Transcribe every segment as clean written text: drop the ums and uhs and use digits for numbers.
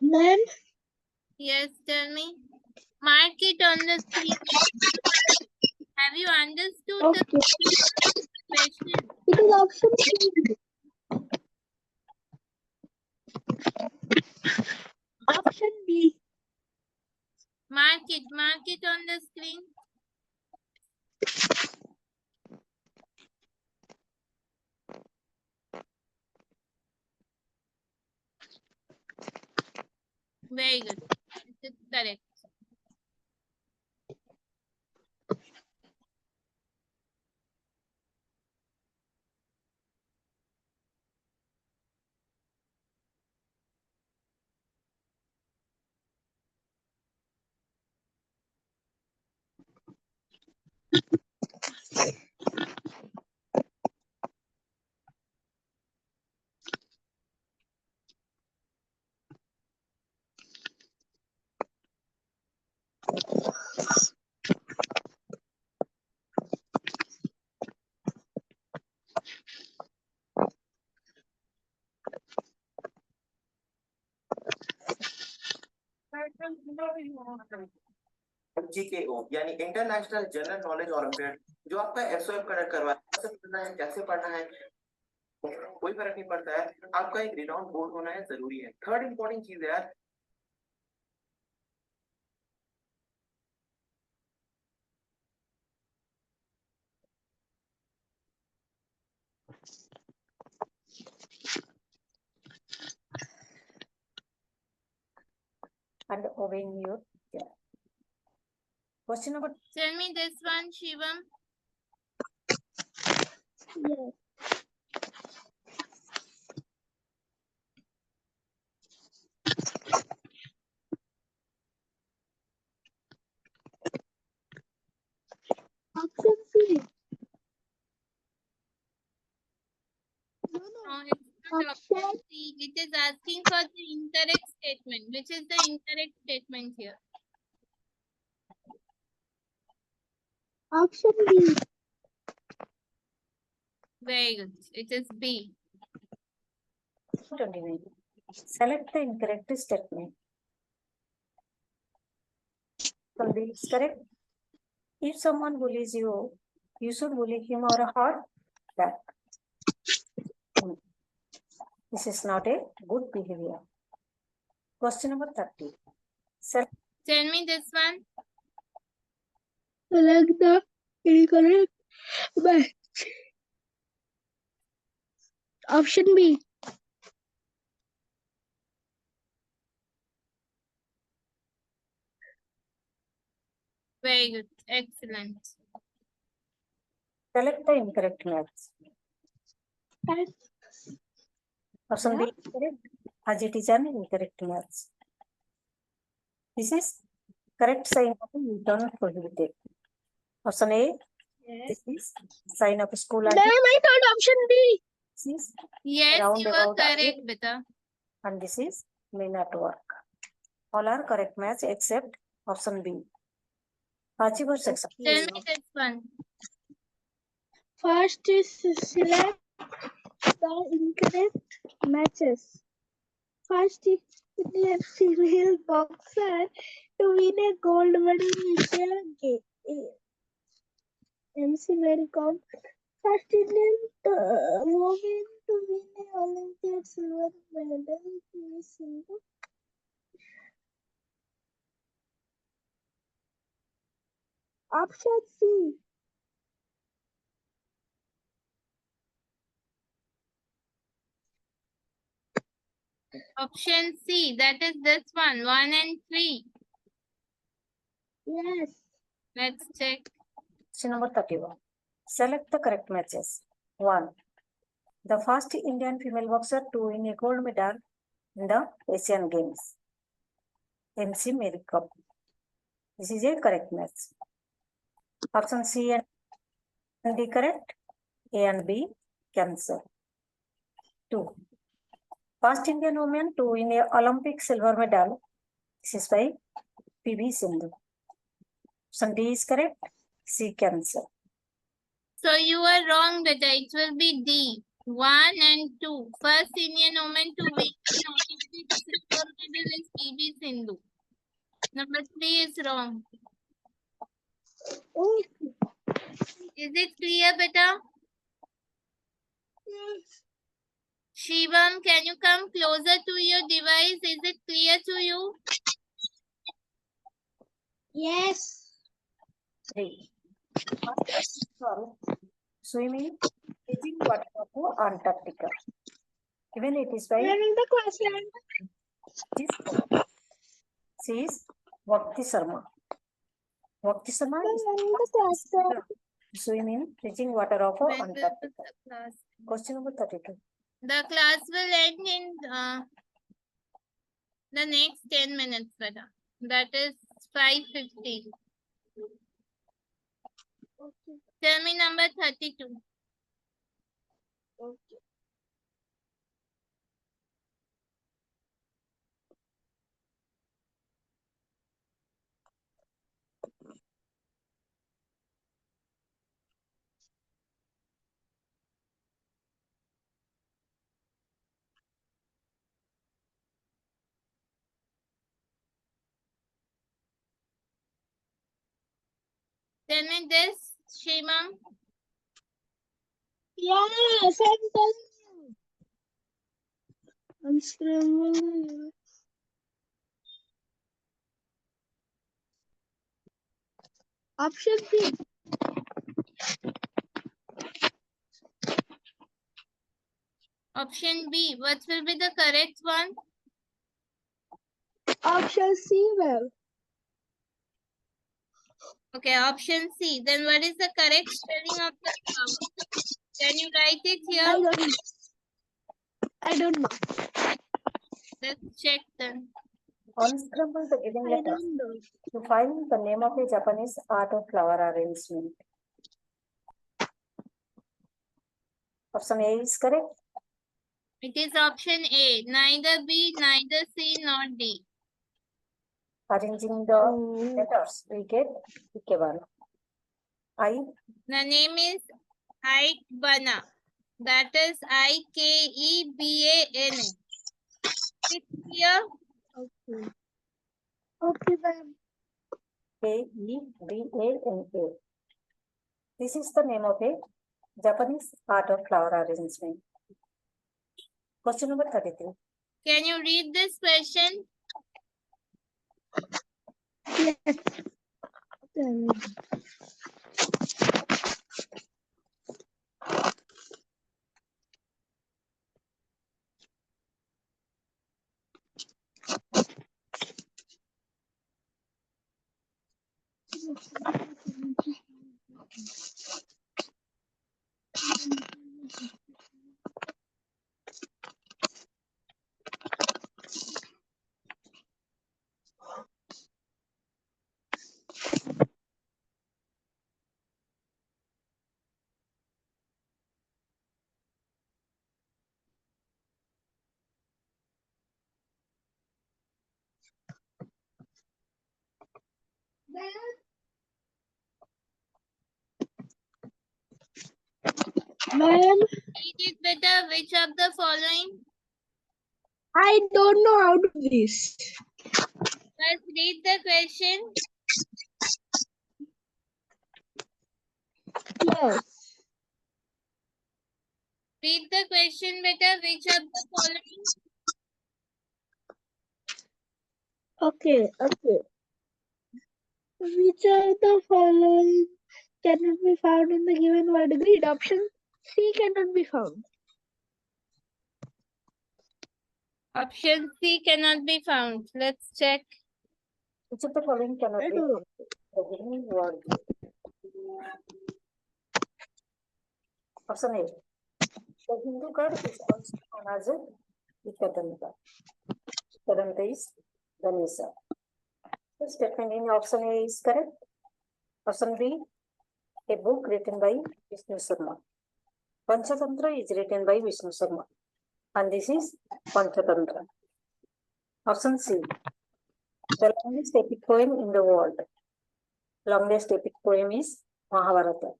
Ma'am? Yes, tell me. Mark it on the screen. Have you understood Okay. the question? It is option C. Option B. Mark it on the screen. Very good. It is correct. IGKO यानी international general knowledge olympiad जो आपका SOF conduct करवाता है, कैसे पढ़ना है, कैसे पढ़ना है, कोई फर्क नहीं पड़ता है। आपका एक रिनाउंड बोर्ड होना है जरूरी है। थर्ड इंपॉर्टेंट चीज है यार, and obeying your question number. Tell me this one, Shivam. Yes. Option C. No, it's not option C. It is asking for the incorrect statement. Which is the incorrect statement here? Option B. Very good. It is B. 29. Select the incorrect statement. Somebody is correct. If someone bullies you, you should bully him or her back. This is not a good behavior. Question number 30. Tell me this one. Select the incorrect match. Option B. Very good. Excellent. Select the incorrect match. Option B is correct, as it is an incorrect match. This is correct sign of a U-turn prohibited. Option A. Yes. This is sign of a school. Ma'am, I thought option B. This is Yes, you are roundabout correct, beta. and this is may not work. All are correct match except option B. Achievable section. Tell me this one. First is select the incorrect matches. First is Indian female boxer to win a gold medal in Asian Games. MC Mary Kom. First Indian woman to win a Olympiad silver medal in Sindhu. Option C. Option C. That is this one. 1 and 3. Yes. Let's check. Question number 31. Select the correct matches. 1. The first Indian female boxer to win a gold medal in the Asian Games. MC Mary Kom. This is a correct match. Option C and D correct. A and B cancel. 2. First Indian woman to win a Olympic silver medal. This is by PV Sindhu. Option D is correct. C cancel. So you are wrong, beta. It will be D. 1 and 2. First Indian woman to win an Olympic silver medal is PV Sindhu. Number 3 is wrong. Oh, Is it clear, beta? yes. Shivam, can you come closer to your device? Is it clear to you? Yes. 3. Swimming in water of Antarctica. Even it is by Where is the question? this. She is Bhakti Sharma. Bhakti Sharma is Where is the question? swim in freezing water of When will Antarctica. the class? Question number 32. The class will end in the next 10 minutes, beta. That is 5:50. Okay. Tell me number 32. Okay. Tell me this, Shimam. Yes, I'm telling you. I'm screaming. Option B. Option B. What will be the correct one? Option C, well. Okay, option C. Then what is the correct spelling of the flower? Can you write it I here? don't know. I don't know. Let's check then. Unscramble the given I letters don't know. to find the name of a Japanese art of flower arrangement. Option A is correct. It is option A. Neither B, neither C, nor D. Arranging the Oh. letters, we get Ikebana. I, The name is Ikebana. That is Ikebana. It's here. Okay. Okay, ma'am. K-E-B-A-N-A. This is the name of a Japanese art of flower arrangement. Question number 33. Can you read this question? Yes. Tell me. Ma'am, Read it better. Which of the following? I don't know how to do this. First, read the question. Yes. Read the question better. Which of the following? Okay, okay. Which of the following cannot be found in the given word grid? Option C cannot be found. Option C cannot be found. Let's check. Which of the following cannot I be don't know. the given word? Option A. The Hindu god is also known as Ikadanta. Ikadanta is Ganesha. The statement in option A is correct. Option B. A book written by Vishnu Sharma. Panchatantra is written by Vishnu Sharma. And this is Panchatantra. Option C. The longest epic poem in the world. Longest epic poem is Mahabharata.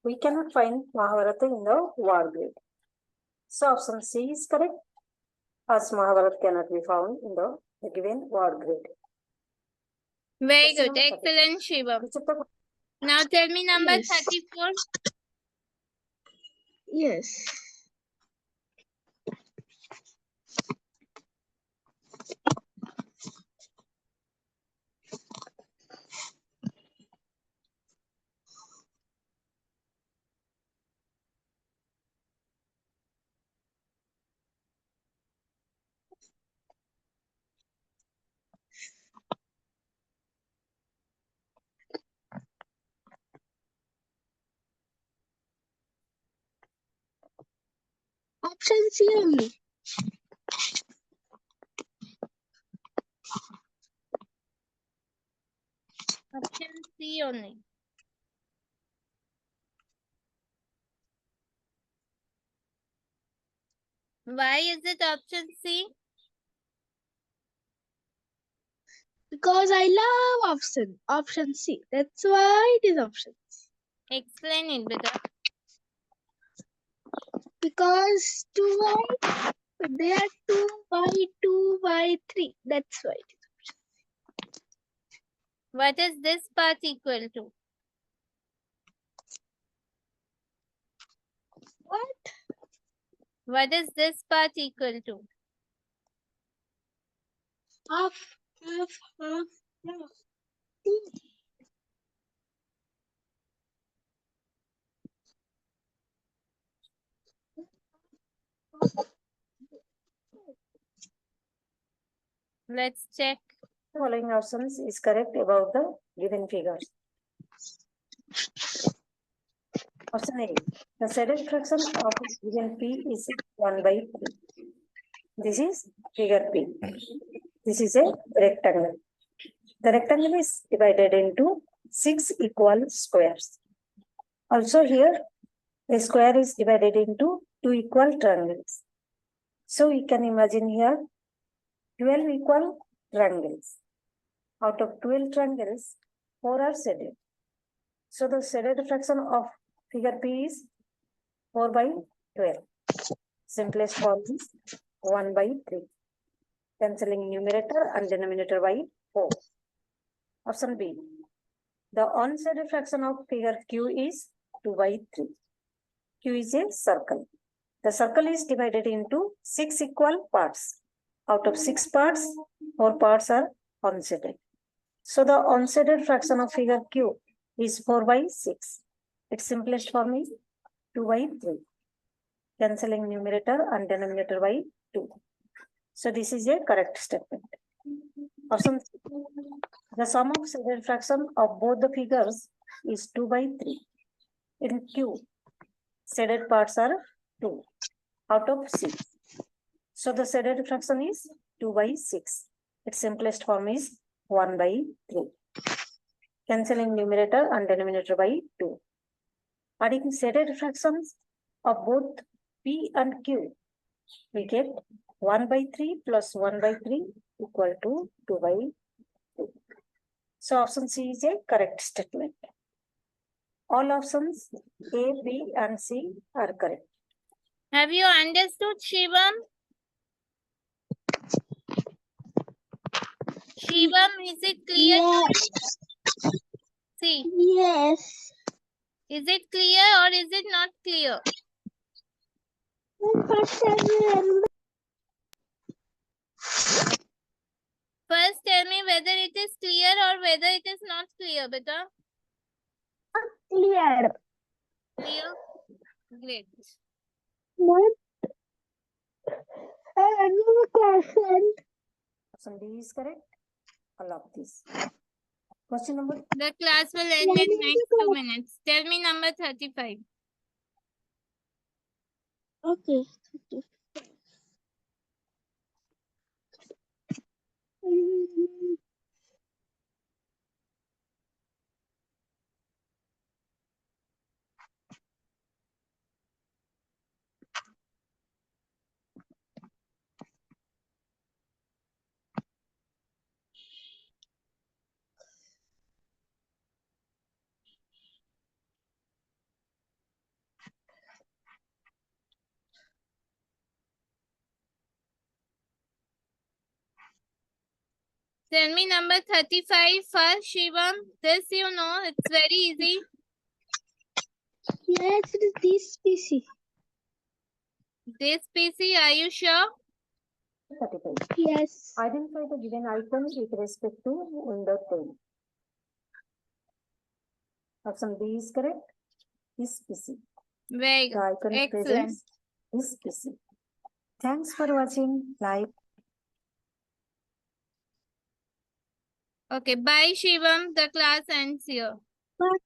We cannot find Mahabharata in the war grid. So option C is correct. as Mahabharat cannot be found in the given word grid. Very Question good. number 30. Excellent, Shivam. Which of the Now tell me number Yes. 34. Yes. Option C only. Option C only. Why is it option C? Because I love option C. That's why it is option. Explain it, beta. Because 2y, they are 2y 3. That's why. What is this part equal to? What? What is this part equal to? Half. Let's check. following options is correct about the given figures? Option A. The shaded fraction of given P is 1 by 3. This is figure P. This is a rectangle. The rectangle is divided into 6 equal squares. Also here, the square is divided into 2 equal triangles. So we can imagine here 12 equal triangles. Out of 12 triangles, 4 are shaded. So the shaded fraction of figure P is 4 by 12. Simplest form is 1 by 3. Cancelling numerator and denominator by 4. Option B. The unshaded fraction of figure Q is 2 by 3. Q is a circle. The circle is divided into 6 equal parts. Out of 6 parts, 4 parts are unshaded. So the unshaded fraction of figure Q is 4 by 6. Its simplest form is 2 by 3. Cancelling numerator and denominator by 2. So this is a correct statement. Option C. The sum of shaded fraction of both the figures is 2 by 3. In Q, shaded parts are 2 out of 6. So the shaded fraction is 2 by 6. Its simplest form is 1 by 3. Cancelling numerator and denominator by 2. Adding shaded fractions of both P and Q, we get 1 by 3 plus 1 by 3 equal to 2 by 3. So option C is a correct statement. All options A, B and C are correct. Have you understood, Shivam? Shivam, is it clear? Yes. See, Yes. is it clear or is it not clear? First time First tell me whether it is clear or whether it is not clear, beta. clear. Clear? Great. What? Another question. Option D is correct. All of these. Question number The class will end in next 2 minutes. Tell me number 35. Okay. Tell me number 35 first, Shivam. This you know, it's very easy. Yes, it is this PC. This PC, are you sure? 35. Yes. Identify the given items with respect to window 10. Option B is correct. This PC. Very The good. icon Excellent. presents this PC. Thanks for watching live. Okay, bye Shivam. The class ends here. Bye.